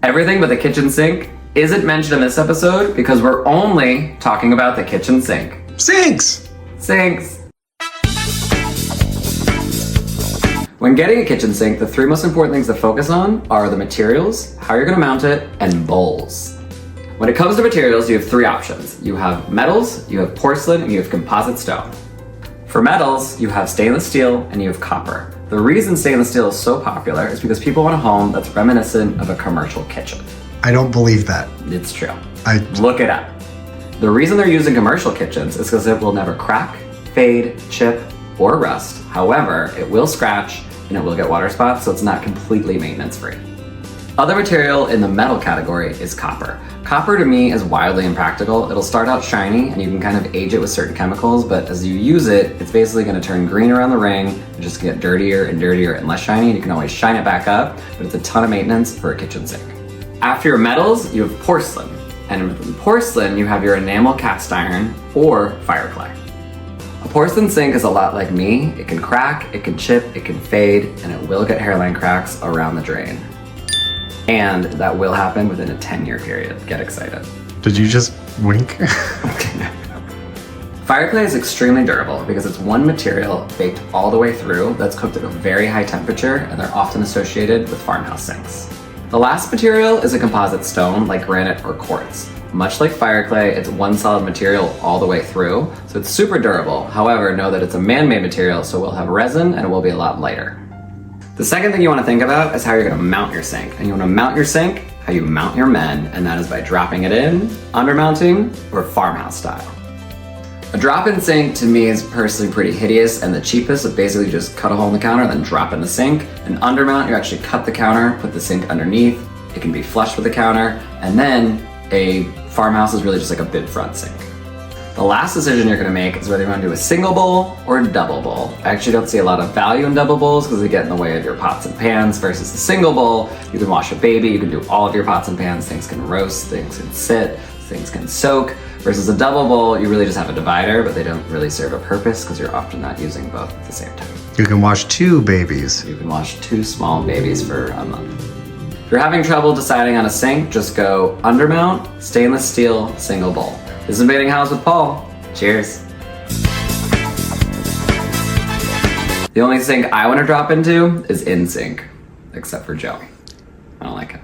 Everything but the kitchen sink isn't mentioned in this episode because we're only talking about the kitchen sink. Sinks! Sinks. When getting a kitchen sink, the three most important things to focus on are the materials, how you're gonna mount it, and bowls. When it comes to materials, you have three options. You have metals, you have porcelain, and you have composite stone. For metals, you have stainless steel and you have copper. The reason stainless steel is so popular is because people want a home that's reminiscent of a commercial kitchen. I don't believe that. It's true. I Look it up. The reason they're using commercial kitchens is because it will never crack, fade, chip, or rust. However, it will scratch and it will get water spots, so it's not completely maintenance free. Other material in the metal category is copper. Copper to me is wildly impractical. It'll start out shiny and you can kind of age it with certain chemicals, but as you use it, it's basically gonna turn green around the ring and just get dirtier and dirtier and less shiny, and you can always shine it back up, but it's a ton of maintenance for a kitchen sink. After your metals, you have porcelain. And with porcelain, you have your enamel cast iron or fire clay. A porcelain sink is a lot like me. It can crack, it can chip, it can fade, and it will get hairline cracks around the drain. And that will happen within a 10-year period. Get excited. Did you just wink? Fire clay is extremely durable because it's one material baked all the way through that's cooked at a very high temperature, and they're often associated with farmhouse sinks. The last material is a composite stone like granite or quartz. Much like fire clay, it's one solid material all the way through, so it's super durable. However, know that it's a man-made material, so it will have resin and it will be a lot lighter. The second thing you want to think about is how you're going to mount your sink. And you want to mount your sink how you mount your men, and that is by dropping it in, undermounting, or farmhouse style. A drop-in sink to me is personally pretty hideous and the cheapest. It basically just cut a hole in the counter, then drop in the sink. An undermount, you actually cut the counter, put the sink underneath. It can be flush with the counter, and then a farmhouse is really just like a bib front sink. The last decision you're gonna make is whether you wanna do a single bowl or a double bowl. I actually don't see a lot of value in double bowls because they get in the way of your pots and pans versus a single bowl. You can wash a baby, you can do all of your pots and pans, things can roast, things can sit, things can soak. Versus a double bowl, you really just have a divider, but they don't really serve a purpose because you're often not using both at the same time. You can wash two babies. You can wash two small babies for a month. If you're having trouble deciding on a sink, just go undermount, stainless steel, single bowl. This is Invading House with Paul. Cheers. The only sink I want to drop into is in sync, except for Joey. I don't like it.